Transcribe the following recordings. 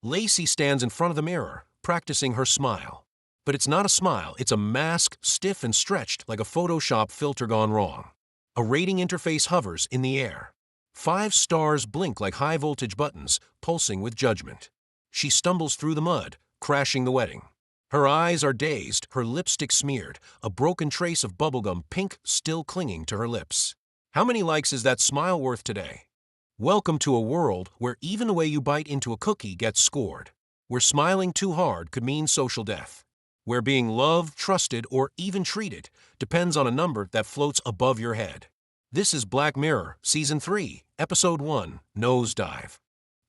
Lacey stands in front of the mirror, practicing her smile. But it's not a smile, it's a mask, stiff and stretched like a Photoshop filter gone wrong. A rating interface hovers in the air. 5 stars blink like high-voltage buttons, pulsing with judgment. She stumbles through the mud, crashing the wedding. Her eyes are dazed, her lipstick smeared, a broken trace of bubblegum pink still clinging to her lips. How many likes is that smile worth today? Welcome to a world where even the way you bite into a cookie gets scored. Where smiling too hard could mean social death. Where being loved, trusted, or even treated depends on a number that floats above your head. This is Black Mirror, Season 3, Episode 1, Nosedive.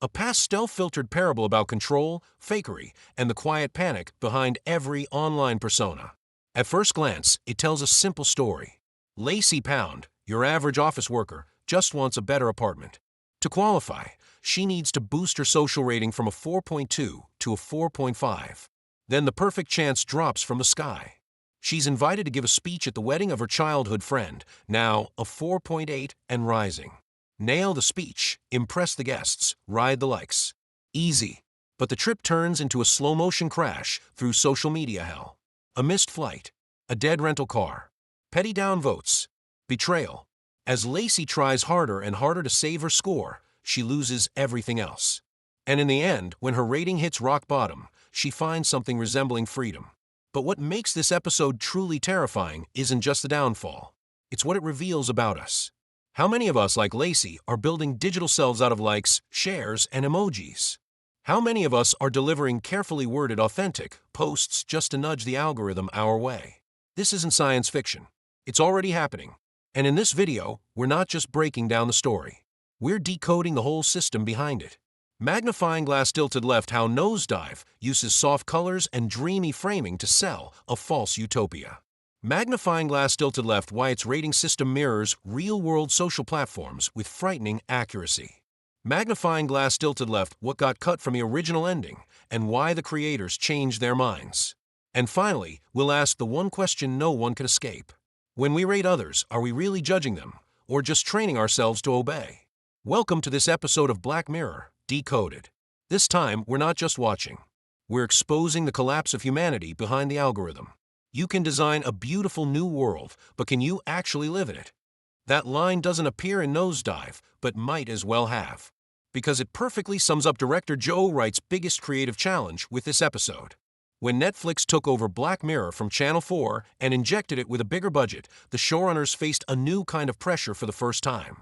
A pastel-filtered parable about control, fakery, and the quiet panic behind every online persona. At first glance, it tells a simple story. Lacey Pound, your average office worker, just wants a better apartment. To qualify, she needs to boost her social rating from a 4.2 to a 4.5. Then the perfect chance drops from the sky. She's invited to give a speech at the wedding of her childhood friend, now a 4.8 and rising. Nail the speech, impress the guests, ride the likes. Easy. But the trip turns into a slow-motion crash through social media hell. A missed flight, a dead rental car, petty downvotes, betrayal. As Lacey tries harder and harder to save her score, she loses everything else. And in the end, when her rating hits rock bottom, she finds something resembling freedom. But what makes this episode truly terrifying isn't just the downfall. It's what it reveals about us. How many of us, like Lacey, are building digital selves out of likes, shares, and emojis? How many of us are delivering carefully worded, authentic posts just to nudge the algorithm our way? This isn't science fiction. It's already happening. And in this video, we're not just breaking down the story. We're decoding the whole system behind it. Magnifying glass tilted left how Nosedive uses soft colors and dreamy framing to sell a false utopia. Magnifying glass tilted left why its rating system mirrors real-world social platforms with frightening accuracy. Magnifying glass tilted left what got cut from the original ending and why the creators changed their minds. And finally, we'll ask the one question no one can escape. When we rate others, are we really judging them, or just training ourselves to obey? Welcome to this episode of Black Mirror, Decoded. This time, we're not just watching. We're exposing the collapse of humanity behind the algorithm. You can design a beautiful new world, but can you actually live in it? That line doesn't appear in Nosedive, but might as well have. Because it perfectly sums up director Joe Wright's biggest creative challenge with this episode. When Netflix took over Black Mirror from Channel 4 and injected it with a bigger budget, the showrunners faced a new kind of pressure for the first time.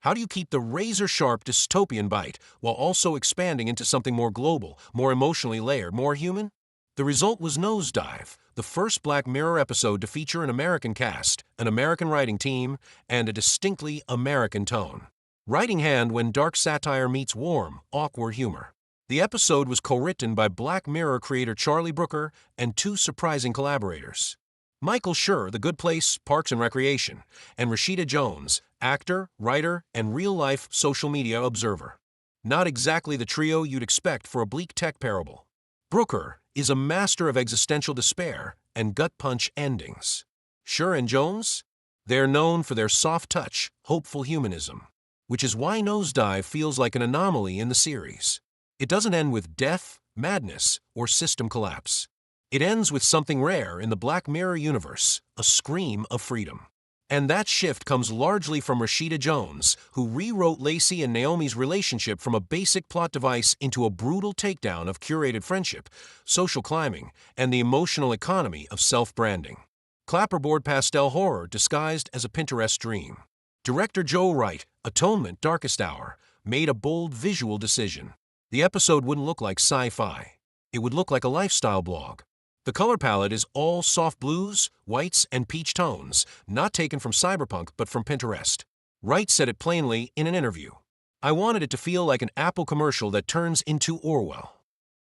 How do you keep the razor-sharp dystopian bite while also expanding into something more global, more emotionally layered, more human? The result was Nosedive, the first Black Mirror episode to feature an American cast, an American writing team, and a distinctly American tone. Writing hand when dark satire meets warm, awkward humor. The episode was co-written by Black Mirror creator Charlie Brooker and 2 surprising collaborators. Michael Schur, The Good Place, Parks and Recreation, and Rashida Jones, actor, writer, and real-life social media observer. Not exactly the trio you'd expect for a bleak tech parable. Brooker is a master of existential despair and gut-punch endings. Schur and Jones? They're known for their soft touch, hopeful humanism, which is why Nosedive feels like an anomaly in the series. It doesn't end with death, madness, or system collapse. It ends with something rare in the Black Mirror universe, a scream of freedom. And that shift comes largely from Rashida Jones, who rewrote Lacey and Naomi's relationship from a basic plot device into a brutal takedown of curated friendship, social climbing, and the emotional economy of self-branding. Clapperboard pastel horror disguised as a Pinterest dream. Director Joe Wright, Atonement Darkest Hour, made a bold visual decision. The episode wouldn't look like sci-fi. It would look like a lifestyle blog. The color palette is all soft blues, whites, and peach tones, not taken from cyberpunk but from Pinterest. Wright said it plainly in an interview. I wanted it to feel like an Apple commercial that turns into Orwell.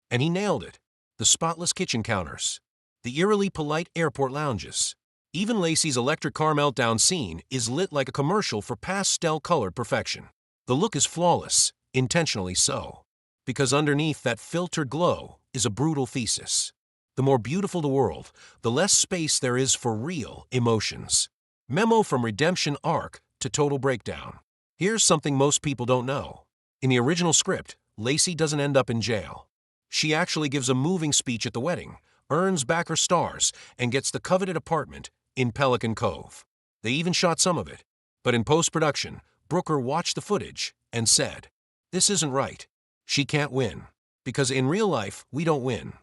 And he nailed it. The spotless kitchen counters. The eerily polite airport lounges. Even Lacey's electric car meltdown scene is lit like a commercial for pastel-colored perfection. The look is flawless, intentionally so. Because underneath that filtered glow is a brutal thesis. The more beautiful the world, the less space there is for real emotions. Memo from redemption arc to total breakdown. Here's something most people don't know. In the original script, Lacey doesn't end up in jail. She actually gives a moving speech at the wedding, earns back her stars, and gets the coveted apartment in Pelican Cove. They even shot some of it. But in post-production, Brooker watched the footage and said, "This isn't right. She can't win. Because in real life, we don't win."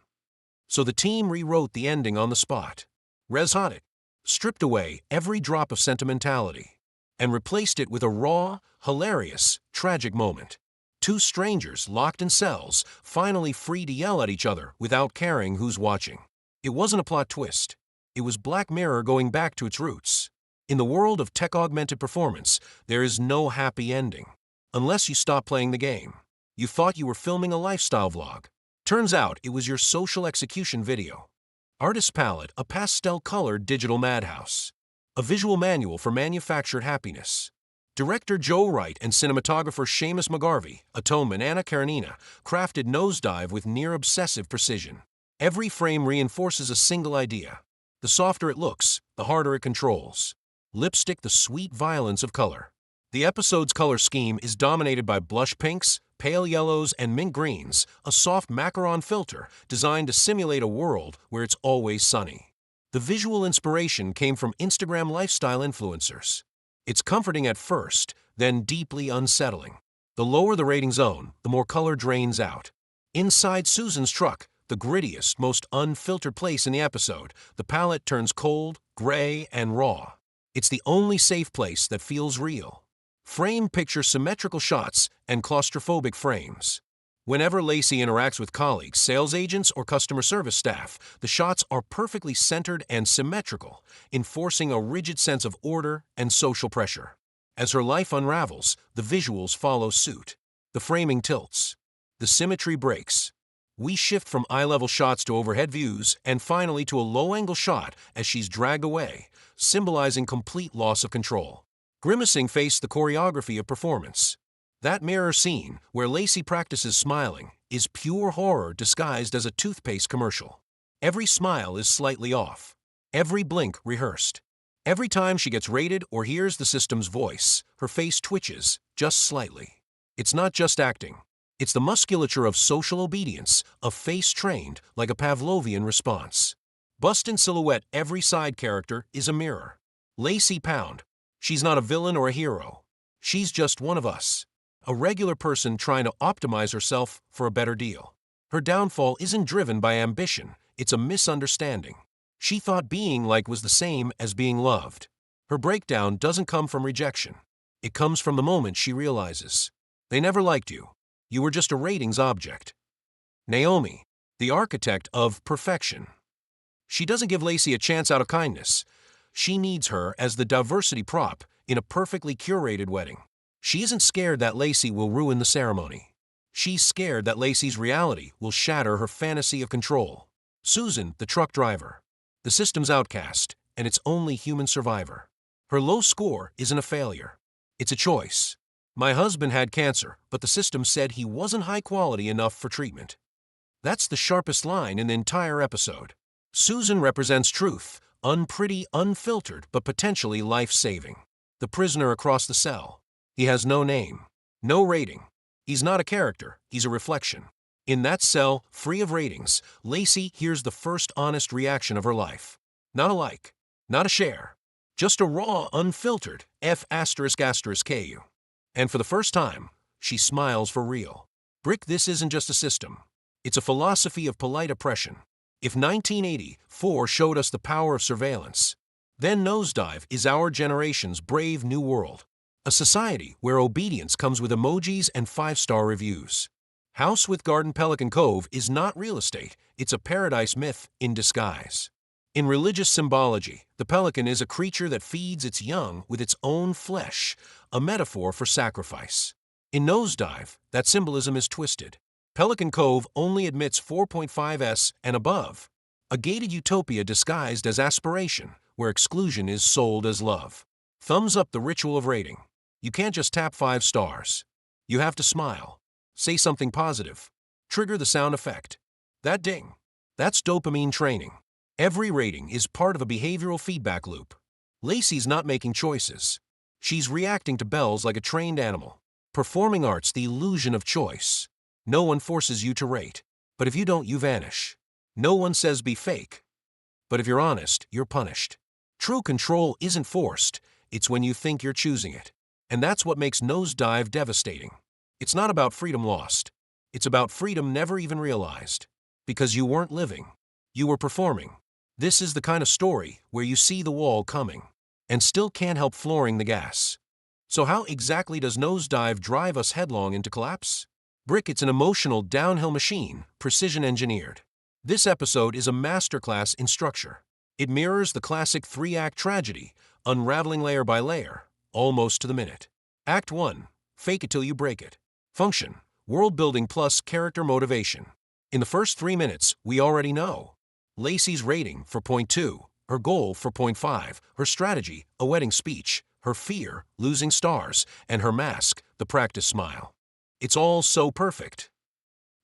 So the team rewrote the ending on the spot. Res-hot it, stripped away every drop of sentimentality, and replaced it with a raw, hilarious, tragic moment. Two strangers locked in cells, finally free to yell at each other without caring who's watching. It wasn't a plot twist. It was Black Mirror going back to its roots. In the world of tech-augmented performance, there is no happy ending. Unless you stop playing the game. You thought you were filming a lifestyle vlog. Turns out it was your social execution video. Artist palette, a pastel-colored digital madhouse. A visual manual for manufactured happiness. Director Joe Wright and cinematographer Seamus McGarvey, Atonement Anna Karenina, crafted Nosedive with near-obsessive precision. Every frame reinforces a single idea. The softer it looks, the harder it controls. Lipstick, the sweet violence of color. The episode's color scheme is dominated by blush pinks, pale yellows, and mint greens, a soft macaron filter designed to simulate a world where it's always sunny. The visual inspiration came from Instagram lifestyle influencers. It's comforting at first, then deeply unsettling. The lower the rating zone, the more color drains out. Inside Susan's truck, the grittiest, most unfiltered place in the episode, the palette turns cold, gray, and raw. It's the only safe place that feels real. Frame pictures symmetrical shots and claustrophobic frames. Whenever Lacey interacts with colleagues, sales agents, or customer service staff, the shots are perfectly centered and symmetrical, enforcing a rigid sense of order and social pressure. As her life unravels, the visuals follow suit. The framing tilts. The symmetry breaks. We shift from eye-level shots to overhead views, and finally to a low-angle shot as she's dragged away, symbolizing complete loss of control. Grimacing faced the choreography of performance. That mirror scene, where Lacey practices smiling, is pure horror disguised as a toothpaste commercial. Every smile is slightly off. Every blink rehearsed. Every time she gets rated or hears the system's voice, her face twitches, just slightly. It's not just acting. It's the musculature of social obedience, a face trained like a Pavlovian response. Bust in silhouette, every side character is a mirror. Lacey Pound. She's not a villain or a hero. She's just one of us. A regular person trying to optimize herself for a better deal. Her downfall isn't driven by ambition, it's a misunderstanding. She thought being liked was the same as being loved. Her breakdown doesn't come from rejection. It comes from the moment she realizes. They never liked you. You were just a ratings object. Naomi, the architect of perfection. She doesn't give Lacey a chance out of kindness. She needs her as the diversity prop in a perfectly curated wedding. She isn't scared that Lacey will ruin the ceremony. She's scared that Lacey's reality will shatter her fantasy of control. Susan, the truck driver. The system's outcast, and its only human survivor. Her low score isn't a failure. It's a choice. My husband had cancer, but the system said he wasn't high quality enough for treatment. That's the sharpest line in the entire episode. Susan represents truth, unpretty, unfiltered, but potentially life-saving. The prisoner across the cell. He has no name, no rating. He's not a character, he's a reflection. In that cell, free of ratings, Lacey hears the first honest reaction of her life. Not a like, not a share, just a raw, unfiltered F****KU. And for the first time, she smiles for real. Brick, this isn't just a system. It's a philosophy of polite oppression. If 1984 showed us the power of surveillance, then Nosedive is our generation's brave new world. A society where obedience comes with emojis and 5-star reviews. House with Garden Pelican Cove is not real estate, it's a paradise myth in disguise. In religious symbology, the pelican is a creature that feeds its young with its own flesh, a metaphor for sacrifice. In Nosedive, that symbolism is twisted. Pelican Cove only admits 4.5s and above, a gated utopia disguised as aspiration, where exclusion is sold as love. Thumbs up the ritual of rating. You can't just tap 5 stars. You have to smile, say something positive, trigger the sound effect. That ding. That's dopamine training. Every rating is part of a behavioral feedback loop. Lacey's not making choices. She's reacting to bells like a trained animal. Performing arts, the illusion of choice. No one forces you to rate. But if you don't, you vanish. No one says be fake. But if you're honest, you're punished. True control isn't forced, it's when you think you're choosing it. And that's what makes Nosedive devastating. It's not about freedom lost. It's about freedom never even realized. Because you weren't living. You were performing. This is the kind of story where you see the wall coming and still can't help flooring the gas. So how exactly does Nosedive drive us headlong into collapse? It's an emotional downhill machine, precision engineered. This episode is a masterclass in structure. It mirrors the classic three-act tragedy, unraveling layer by layer, almost to the minute. Act 1. Fake it till you break it. Function. World building plus character motivation. In the first 3 minutes, we already know. Lacey's rating for point 2, her goal for point 5, her strategy, a wedding speech, her fear, losing stars, and her mask, the practice smile. It's all so perfect.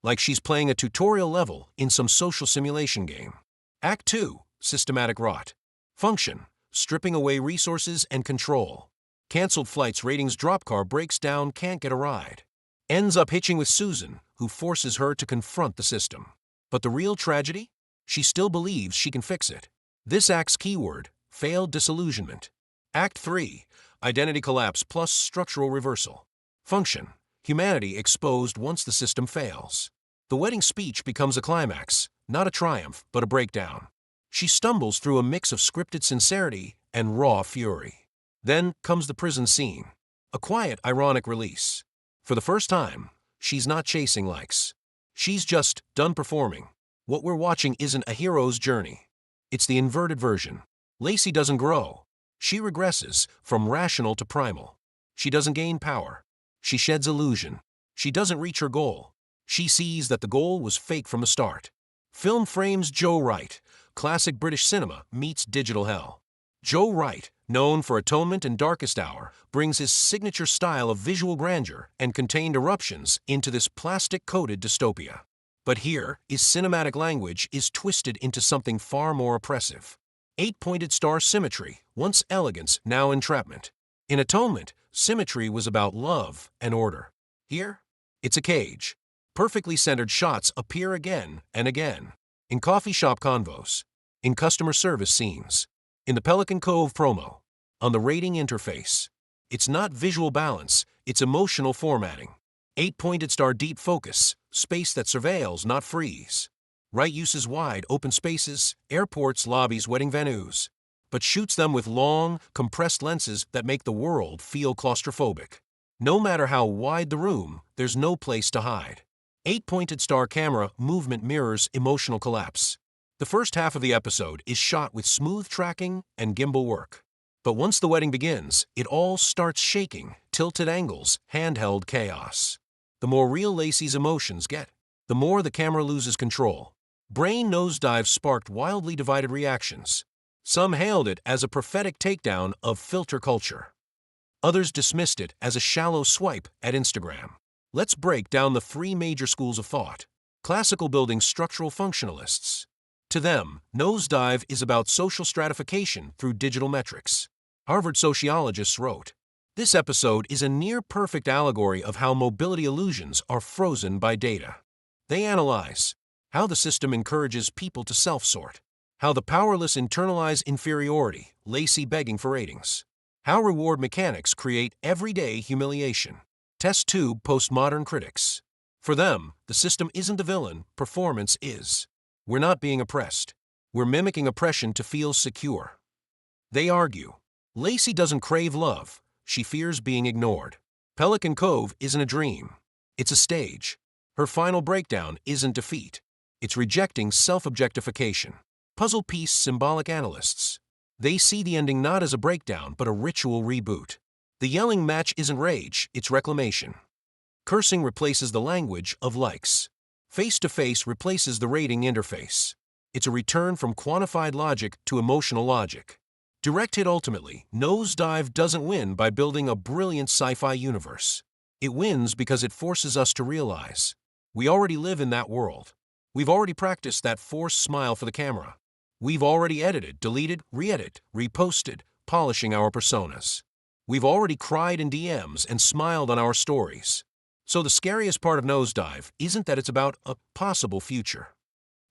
Like she's playing a tutorial level in some social simulation game. Act 2. Systematic rot. Function. Stripping away resources and control. Cancelled flights, ratings drop, car breaks down, can't get a ride. Ends up hitching with Susan, who forces her to confront the system. But the real tragedy? She still believes she can fix it. This act's keyword, failed disillusionment. Act 3. Identity collapse plus structural reversal. Function. Humanity exposed once the system fails. The wedding speech becomes a climax, not a triumph, but a breakdown. She stumbles through a mix of scripted sincerity and raw fury. Then comes the prison scene. A quiet, ironic release. For the first time, she's not chasing likes. She's just done performing. What we're watching isn't a hero's journey. It's the inverted version. Lacey doesn't grow. She regresses from rational to primal. She doesn't gain power. She sheds illusion. She doesn't reach her goal. She sees that the goal was fake from the start. Film frames Joe Wright. Classic British cinema meets digital hell. Joe Wright, known for Atonement and Darkest Hour, brings his signature style of visual grandeur and contained eruptions into this plastic-coated dystopia. But here, his cinematic language is twisted into something far more oppressive. 8-pointed star symmetry, once elegance, now entrapment. In Atonement, symmetry was about love and order. Here, it's a cage. Perfectly centered shots appear again and again. In coffee shop convos. In customer service scenes. In the Pelican Cove promo. On the rating interface. It's not visual balance, it's emotional formatting. 8-pointed star deep focus, space that surveils, not frees. Right uses wide, open spaces, airports, lobbies, wedding venues. But shoots them with long, compressed lenses that make the world feel claustrophobic. No matter how wide the room, there's no place to hide. 8-pointed star camera movement mirrors emotional collapse. The first half of the episode is shot with smooth tracking and gimbal work. But once the wedding begins, it all starts shaking, tilted angles, handheld chaos. The more real Lacey's emotions get, the more the camera loses control. Brain Nosedive sparked wildly divided reactions. Some hailed it as a prophetic takedown of filter culture. Others dismissed it as a shallow swipe at Instagram. Let's break down the 3 major schools of thought. Classical building structural functionalists. To them, Nosedive is about social stratification through digital metrics. Harvard sociologists wrote, "This episode is a near-perfect allegory of how mobility illusions are frozen by data." They analyze how the system encourages people to self-sort, how the powerless internalize inferiority, Lacey begging for ratings, how reward mechanics create everyday humiliation. Test tube postmodern critics. For them, the system isn't the villain, performance is. We're not being oppressed. We're mimicking oppression to feel secure. They argue, Lacey doesn't crave love, she fears being ignored. Pelican Cove isn't a dream. It's a stage. Her final breakdown isn't defeat. It's rejecting self-objectification. Puzzle piece symbolic analysts. They see the ending not as a breakdown but a ritual reboot. The yelling match isn't rage, it's reclamation. Cursing replaces the language of likes. Face-to-face replaces the rating interface. It's a return from quantified logic to emotional logic. Direct hit ultimately, Nosedive doesn't win by building a brilliant sci-fi universe. It wins because it forces us to realize we already live in that world. We've already practiced that forced smile for the camera. We've already edited, deleted, re-edited, reposted, polishing our personas. We've already cried in DMs and smiled on our stories. So the scariest part of Nosedive isn't that it's about a possible future.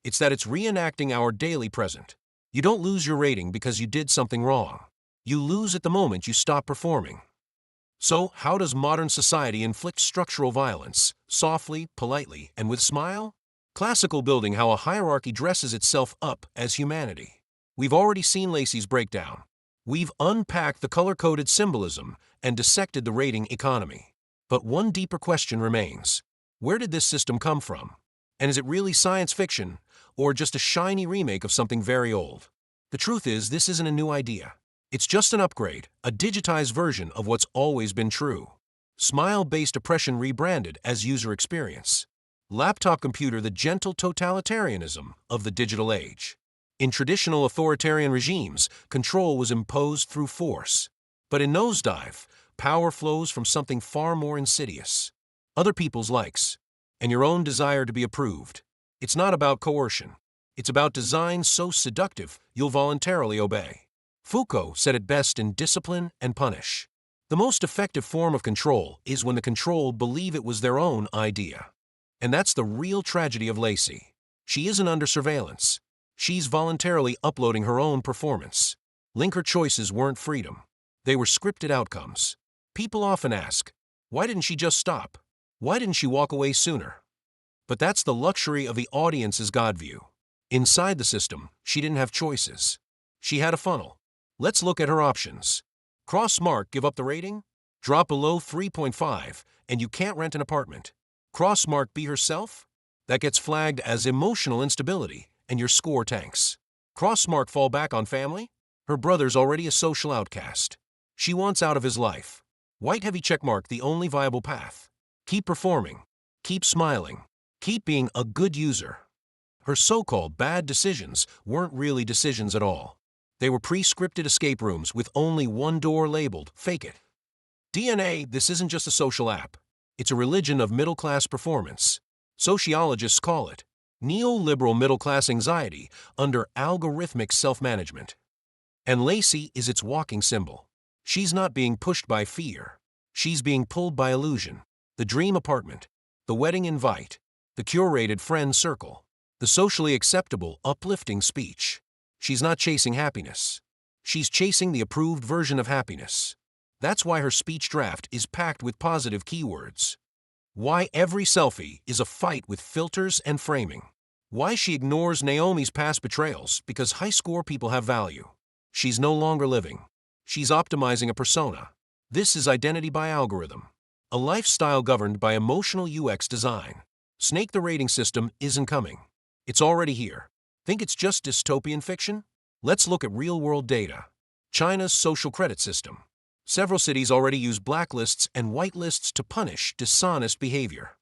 It's that it's reenacting our daily present. You don't lose your rating because you did something wrong. You lose at the moment you stop performing. So, how does modern society inflict structural violence? Softly, politely, and with smile? Classical building how a hierarchy dresses itself up as humanity. We've already seen Lacey's breakdown. We've unpacked the color-coded symbolism and dissected the rating economy. But one deeper question remains. Where did this system come from? And is it really science fiction, or just a shiny remake of something very old? The truth is, this isn't a new idea. It's just an upgrade, a digitized version of what's always been true. Smile-based oppression rebranded as user experience. Laptop computer, the gentle totalitarianism of the digital age. In traditional authoritarian regimes, control was imposed through force. But in Nosedive, power flows from something far more insidious. Other people's likes, and your own desire to be approved. It's not about coercion. It's about design so seductive you'll voluntarily obey. Foucault said it best in Discipline and Punish. The most effective form of control is when the controlled believe it was their own idea. And that's the real tragedy of Lacey. She isn't under surveillance. She's voluntarily uploading her own performance. Her choices weren't freedom. They were scripted outcomes. People often ask, why didn't she just stop? Why didn't she walk away sooner? But that's the luxury of the audience's God view. Inside the system, she didn't have choices. She had a funnel. Let's look at her options. Cross mark, give up the rating? Drop below 3.5, and you can't rent an apartment. Cross mark, be herself? That gets flagged as emotional instability, and your score tanks. Cross mark, fall back on family? Her brother's already a social outcast. She wants out of his life. White heavy checkmark, the only viable path. Keep performing. Keep smiling. Keep being a good user. Her so-called bad decisions weren't really decisions at all. They were pre-scripted escape rooms with only one door labeled, fake it. DNA, this isn't just a social app. It's a religion of middle-class performance. Sociologists call it neoliberal middle-class anxiety under algorithmic self-management. And Lacey is its walking symbol. She's not being pushed by fear. She's being pulled by illusion. The dream apartment, the wedding invite, the curated friend circle, the socially acceptable, uplifting speech. She's not chasing happiness. She's chasing the approved version of happiness. That's why her speech draft is packed with positive keywords. Why every selfie is a fight with filters and framing. Why she ignores Naomi's past betrayals because high score people have value. She's no longer living. She's optimizing a persona. This is identity by algorithm. A lifestyle governed by emotional UX design. Snake the rating system isn't coming. It's already here. Think it's just dystopian fiction? Let's look at real-world data. China's social credit system. Several cities already use blacklists and whitelists to punish dishonest behavior.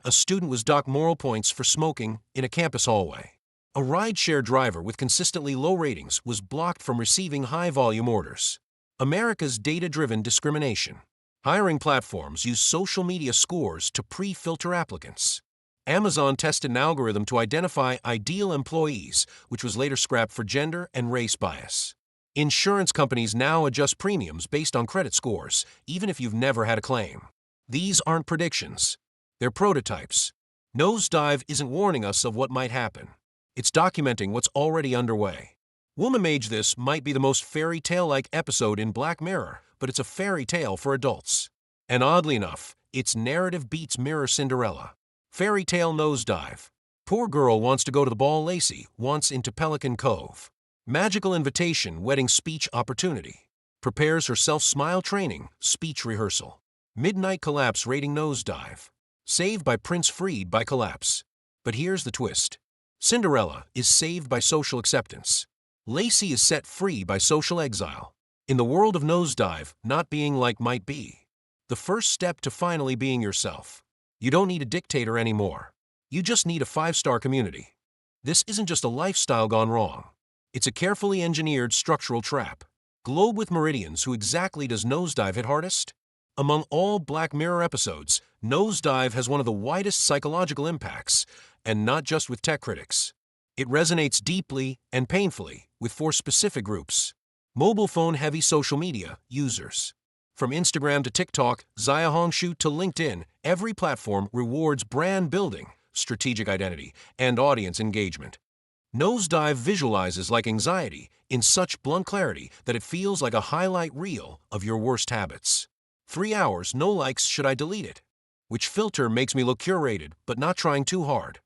A student was docked moral points for smoking in a campus hallway. A rideshare driver with consistently low ratings was blocked from receiving high-volume orders. America's data-driven discrimination. Hiring platforms use social media scores to pre-filter applicants. Amazon tested an algorithm to identify ideal employees, which was later scrapped for gender and race bias. Insurance companies now adjust premiums based on credit scores, even if you've never had a claim. These aren't predictions. They're prototypes. Nosedive isn't warning us of what might happen. It's documenting what's already underway. Woman-Mage, this might be the most fairy tale-like episode in Black Mirror, but it's a fairy tale for adults. And oddly enough, its narrative beats Mirror Cinderella. Fairy tale Nosedive. Poor girl wants to go to the ball Lacey wants into Pelican Cove. Magical invitation, wedding speech opportunity. Prepares herself smile training, speech rehearsal. Midnight collapse rating Nosedive. Saved by Prince, freed by collapse. But here's the twist. Cinderella is saved by social acceptance. Lacey is set free by social exile. In the world of Nosedive, not being like might be. The first step to finally being yourself. You don't need a dictator anymore. You just need a 5-star community. This isn't just a lifestyle gone wrong. It's a carefully engineered structural trap. Globe with meridians. Who exactly does Nosedive hit hardest? Among all Black Mirror episodes, Nosedive has one of the widest psychological impacts, and not just with tech critics. It resonates deeply and painfully with 4 specific groups. Mobile phone-heavy social media users. From Instagram to TikTok, Xiaohongshu to LinkedIn, every platform rewards brand building, strategic identity, and audience engagement. Nosedive visualizes like anxiety in such blunt clarity that it feels like a highlight reel of your worst habits. 3 hours, no likes, should I delete it? Which filter makes me look curated, but not trying too hard?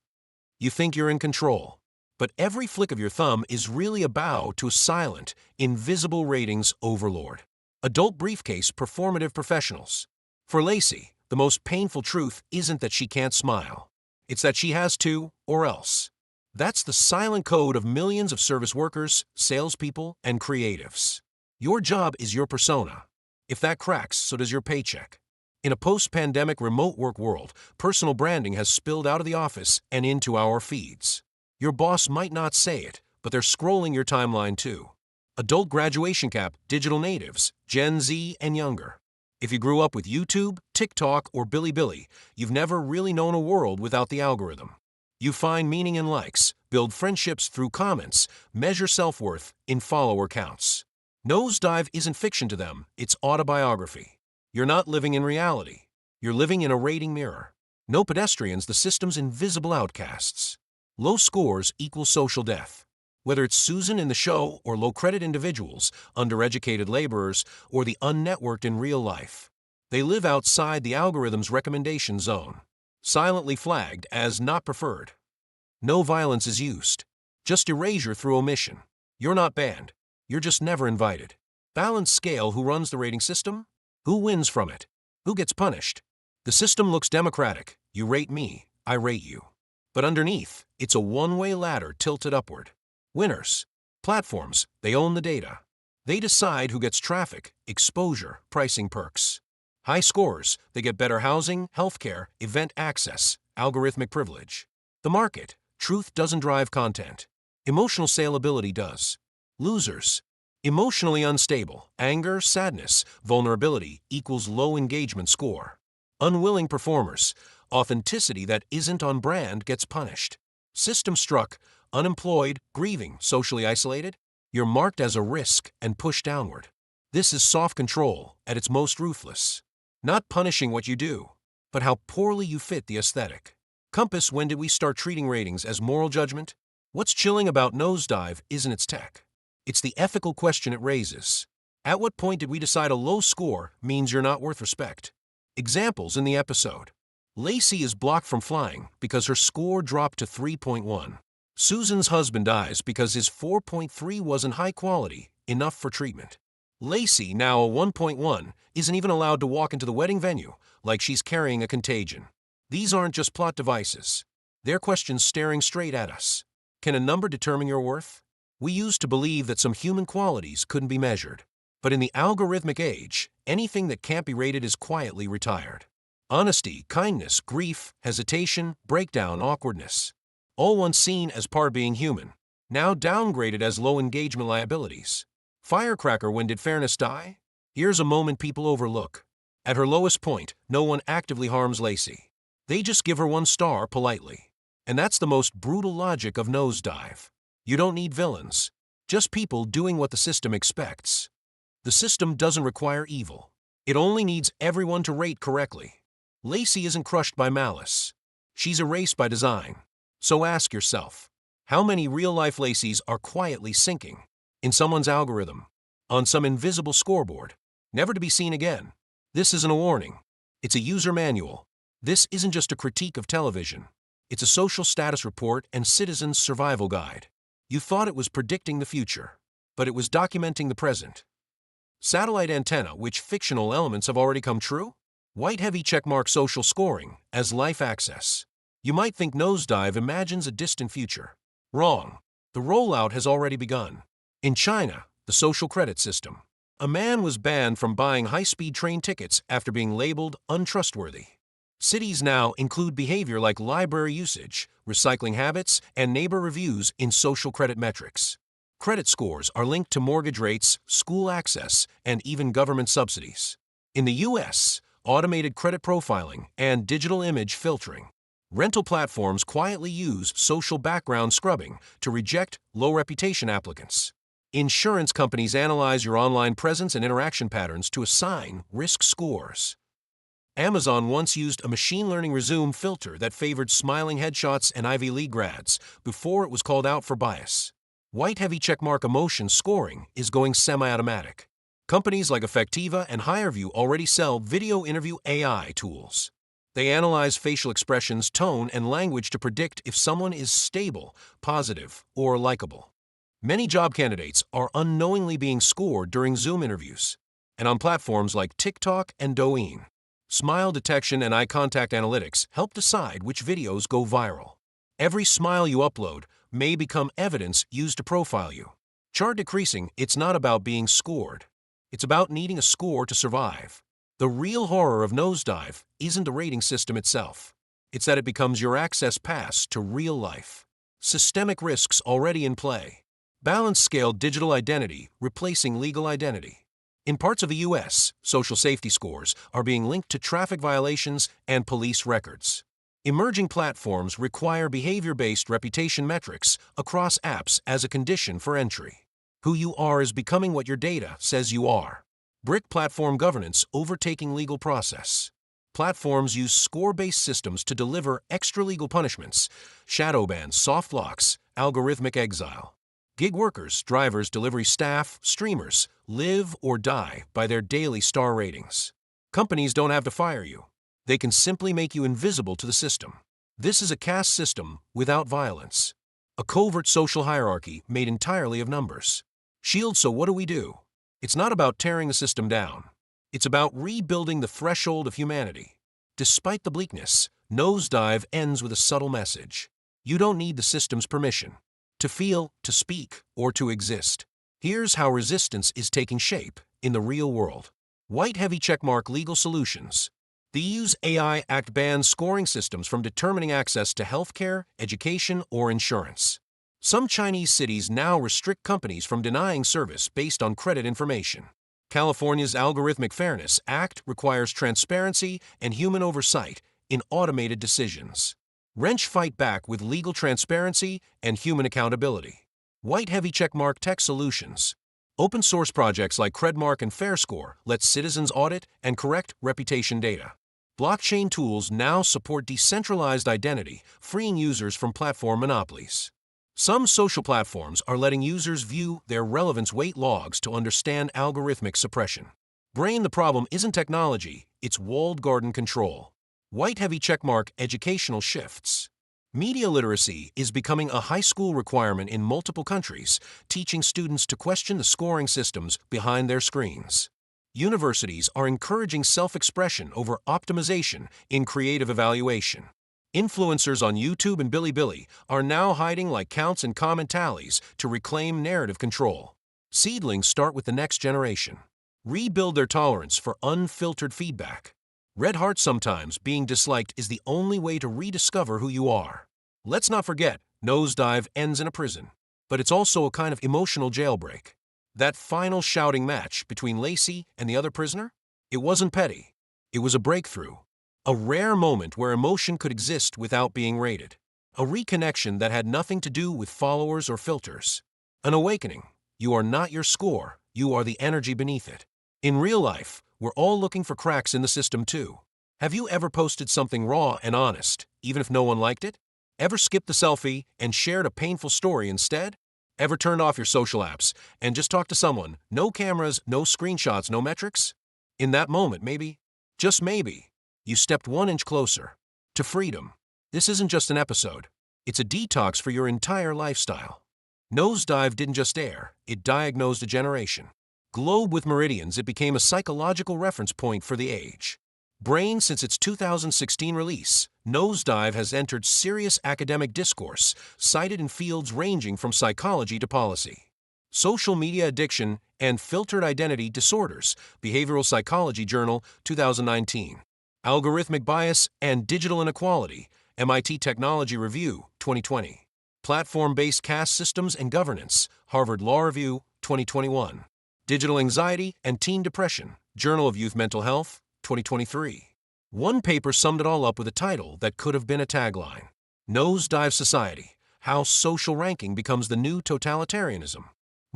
You think you're in control, but every flick of your thumb is really a bow to a silent, invisible ratings overlord. Adult briefcase performative professionals. For Lacey, the most painful truth isn't that she can't smile. It's that she has to, or else. That's the silent code of millions of service workers, salespeople, and creatives. Your job is your persona. If that cracks, so does your paycheck. In a post-pandemic remote work world, personal branding has spilled out of the office and into our feeds. Your boss might not say it, but they're scrolling your timeline too. Adult graduation cap, digital natives, Gen Z and younger. If you grew up with YouTube, TikTok, or Bilibili, you've never really known a world without the algorithm. You find meaning in likes, build friendships through comments, measure self-worth in follower counts. Nosedive isn't fiction to them, it's autobiography. You're not living in reality. You're living in a rating mirror. No pedestrians, the system's invisible outcasts. Low scores equal social death. Whether it's Susan in the show or low-credit individuals, undereducated laborers, or the unnetworked in real life, they live outside the algorithm's recommendation zone, silently flagged as not preferred. No violence is used, just erasure through omission. You're not banned, you're just never invited. Balanced scale: who runs the rating system? Who wins from it? Who gets punished? The system looks democratic. You rate me, I rate you. But underneath, it's a one-way ladder tilted upward. Winners. Platforms, they own the data. They decide who gets traffic, exposure, pricing perks. High scorers, they get better housing, healthcare, event access, algorithmic privilege. The market, truth doesn't drive content. Emotional saleability does. Losers. Emotionally unstable, anger, sadness, vulnerability equals low engagement score. Unwilling performers, authenticity that isn't on brand gets punished. System struck, unemployed, grieving, socially isolated, you're marked as a risk and pushed downward. This is soft control at its most ruthless. Not punishing what you do, but how poorly you fit the aesthetic. Compass: when did we start treating ratings as moral judgment? What's chilling about Nosedive isn't its tech. It's the ethical question it raises. At what point did we decide a low score means you're not worth respect? Examples in the episode. Lacey is blocked from flying because her score dropped to 3.1. Susan's husband dies because his 4.3 wasn't high quality enough for treatment. Lacey, now a 1.1, isn't even allowed to walk into the wedding venue, like she's carrying a contagion. These aren't just plot devices. They're questions staring straight at us. Can a number determine your worth? We used to believe that some human qualities couldn't be measured. But in the algorithmic age, anything that can't be rated is quietly retired. Honesty, kindness, grief, hesitation, breakdown, awkwardness. All once seen as part of being human, now downgraded as low engagement liabilities. Firecracker: when did fairness die? Here's a moment people overlook. At her lowest point, no one actively harms Lacey. They just give her 1 star politely. And that's the most brutal logic of Nosedive. You don't need villains, just people doing what the system expects. The system doesn't require evil. It only needs everyone to rate correctly. Lacey isn't crushed by malice. She's erased by design. So ask yourself, how many real-life Laceys are quietly sinking in someone's algorithm, on some invisible scoreboard, never to be seen again? This isn't a warning. It's a user manual. This isn't just a critique of television. It's a social status report and citizen's survival guide. You thought it was predicting the future, but it was documenting the present. Satellite antenna: which fictional elements have already come true? White heavy checkmark: social scoring as life access. You might think Nosedive imagines a distant future. Wrong. The rollout has already begun. In China, the social credit system. A man was banned from buying high-speed train tickets after being labeled untrustworthy. Cities now include behavior like library usage, recycling habits, and neighbor reviews in social credit metrics. Credit scores are linked to mortgage rates, school access, and even government subsidies. In the U.S., automated credit profiling and digital image filtering. Rental platforms quietly use social background scrubbing to reject low-reputation applicants. Insurance companies analyze your online presence and interaction patterns to assign risk scores. Amazon once used a machine learning resume filter that favored smiling headshots and Ivy League grads before it was called out for bias. White heavy checkmark emotion scoring is going semi-automatic. Companies like Effectiva and HireView already sell video interview AI tools. They analyze facial expressions, tone, and language to predict if someone is stable, positive, or likable. Many job candidates are unknowingly being scored during Zoom interviews. And on platforms like TikTok and Douyin, smile detection and eye contact analytics help decide which videos go viral. Every smile you upload may become evidence used to profile you. Chart decreasing, it's not about being scored. It's about needing a score to survive. The real horror of Nosedive isn't the rating system itself. It's that it becomes your access pass to real life. Systemic risks already in play. Balance scale digital identity replacing legal identity. In parts of the U.S., social safety scores are being linked to traffic violations and police records. Emerging platforms require behavior-based reputation metrics across apps as a condition for entry. Who you are is becoming what your data says you are. BRIC platform governance overtaking legal process. Platforms use score-based systems to deliver extra-legal punishments, shadow bans, soft locks, algorithmic exile. Gig workers, drivers, delivery staff, streamers live or die by their daily star ratings. Companies don't have to fire you. They can simply make you invisible to the system. This is a caste system without violence. A covert social hierarchy made entirely of numbers. Shield, so what do? It's not about tearing the system down. It's about rebuilding the threshold of humanity. Despite the bleakness, Nosedive ends with a subtle message. You don't need the system's permission to feel, to speak, or to exist. Here's how resistance is taking shape in the real world. White heavy checkmark legal solutions. The EU's AI Act bans scoring systems from determining access to healthcare, education, or insurance. Some Chinese cities now restrict companies from denying service based on credit information. California's Algorithmic Fairness Act requires transparency and human oversight in automated decisions. Wrench fight back with legal transparency and human accountability. White heavy checkmark tech solutions. Open source projects like Credmark and FairScore let citizens audit and correct reputation data. Blockchain tools now support decentralized identity, freeing users from platform monopolies. Some social platforms are letting users view their relevance weight logs to understand algorithmic suppression. Brain, the problem isn't technology, it's walled garden control. White heavy checkmark educational shifts. Media literacy is becoming a high school requirement in multiple countries, teaching students to question the scoring systems behind their screens. Universities are encouraging self-expression over optimization in creative evaluation. Influencers on YouTube and Bilibili are now hiding like counts and comment tallies to reclaim narrative control. Seedlings start with the next generation. Rebuild their tolerance for unfiltered feedback. Red heart, sometimes being disliked is the only way to rediscover who you are. Let's not forget, Nosedive ends in a prison, but it's also a kind of emotional jailbreak. That final shouting match between Lacey and the other prisoner? It wasn't petty. It was a breakthrough. A rare moment where emotion could exist without being rated. A reconnection that had nothing to do with followers or filters. An awakening. You are not your score, you are the energy beneath it. In real life, we're all looking for cracks in the system too. Have you ever posted something raw and honest, even if no one liked it? Ever skipped the selfie and shared a painful story instead? Ever turned off your social apps and just talked to someone? No cameras, no screenshots, no metrics? In that moment, maybe, just maybe, you stepped 1 inch closer to freedom. This isn't just an episode. It's a detox for your entire lifestyle. Nosedive didn't just air, it diagnosed a generation. Globe with meridians, it became a psychological reference point for the age. Brain, since its 2016 release, Nosedive has entered serious academic discourse, cited in fields ranging from psychology to policy. Social Media Addiction and Filtered Identity Disorders, Behavioral Psychology Journal, 2019. Algorithmic Bias and Digital Inequality, MIT Technology Review, 2020. Platform-Based Caste Systems and Governance, Harvard Law Review, 2021. Digital Anxiety and Teen Depression, Journal of Youth Mental Health, 2023. One paper summed it all up with a title that could have been a tagline. Nosedive Society, How Social Ranking Becomes the New Totalitarianism.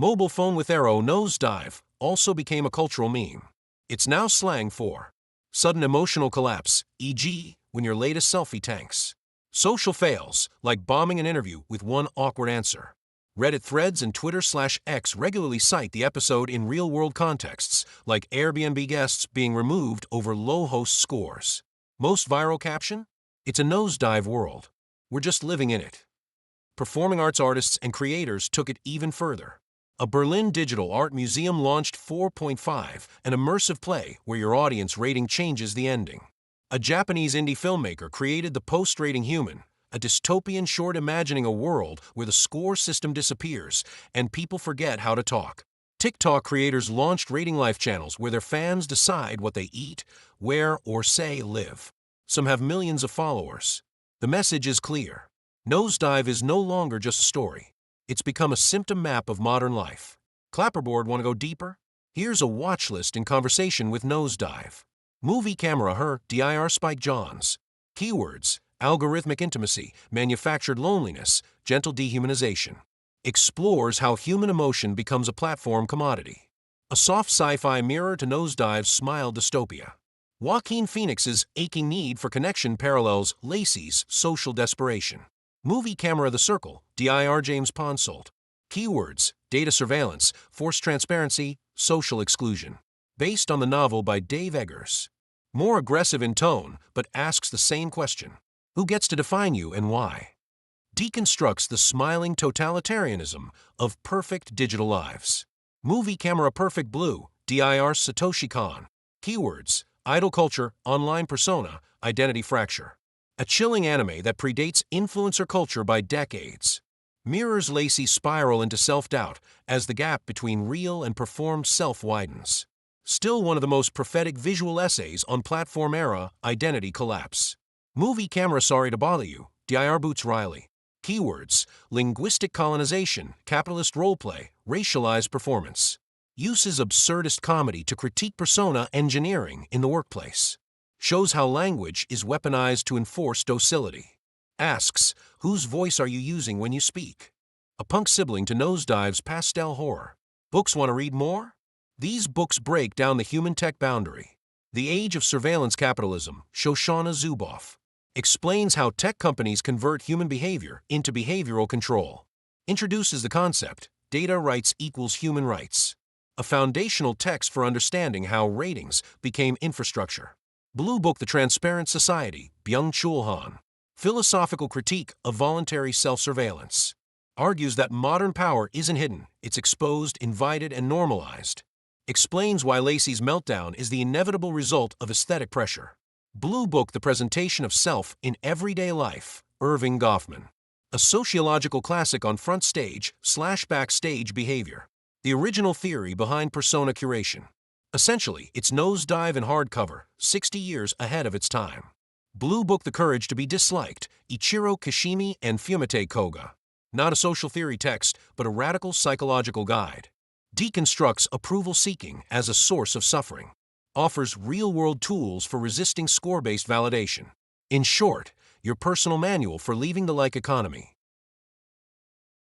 Mobile phone with arrow nosedive also became a cultural meme. It's now slang for sudden emotional collapse, e.g., when your latest selfie tanks. Social fails, like bombing an interview with one awkward answer. Reddit threads and Twitter/X regularly cite the episode in real-world contexts, like Airbnb guests being removed over low host scores. Most viral caption? It's a nosedive world. We're just living in it. Performing arts artists and creators took it even further. A Berlin digital art museum launched 4.5, an immersive play where your audience rating changes the ending. A Japanese indie filmmaker created The Post-Rating Human, a dystopian short imagining a world where the score system disappears and people forget how to talk. TikTok creators launched rating life channels where their fans decide what they eat, wear, or say live. Some have millions of followers. The message is clear. Nosedive is no longer just a story. It's become a symptom map of modern life. Clapperboard, want to go deeper? Here's a watch list in conversation with Nosedive. Movie camera her, dir Spike Jonze. Keywords: algorithmic intimacy, manufactured loneliness, gentle dehumanization. Explores how human emotion becomes a platform commodity. A soft sci-fi mirror to Nosedive's smile dystopia. Joaquin Phoenix's aching need for connection parallels Lacey's social desperation. Movie camera The Circle, dir James Ponsoldt. Keywords: data surveillance, forced transparency, social exclusion. Based on the novel by Dave Eggers. More aggressive in tone, but asks the same question. Who gets to define you and why? Deconstructs the smiling totalitarianism of perfect digital lives. Movie camera Perfect Blue, dir Satoshi Kon. Keywords: idol culture, online persona, identity fracture. A chilling anime that predates influencer culture by decades. Mirrors Lacey's spiral into self-doubt as the gap between real and performed self widens. Still one of the most prophetic visual essays on platform era identity collapse. Movie camera Sorry to Bother You, dir Boots Riley. Keywords: linguistic colonization, capitalist roleplay, racialized performance. Uses absurdist comedy to critique persona engineering in the workplace. Shows how language is weaponized to enforce docility. Asks, whose voice are you using when you speak? A punk sibling to Nosedive's pastel horror. Books, want to read more? These books break down the human-tech boundary. The Age of Surveillance Capitalism, Shoshana Zuboff. Explains how tech companies convert human behavior into behavioral control. Introduces the concept, data rights equals human rights. A foundational text for understanding how ratings became infrastructure. Blue Book The Transparent Society, Byung-Chul Han. Philosophical critique of voluntary self-surveillance. Argues that modern power isn't hidden, it's exposed, invited, and normalized. Explains why Lacey's meltdown is the inevitable result of aesthetic pressure. Blue Book The Presentation of Self in Everyday Life, Irving Goffman. A sociological classic on front stage/backstage behavior. The original theory behind persona curation. Essentially, it's Nosedive in hardcover, 60 years ahead of its time. Blue Book The Courage to be Disliked, Ichiro Kishimi and Fumite Koga. Not a social theory text, but a radical psychological guide. Deconstructs approval-seeking as a source of suffering. Offers real-world tools for resisting score-based validation. In short, your personal manual for leaving the like economy.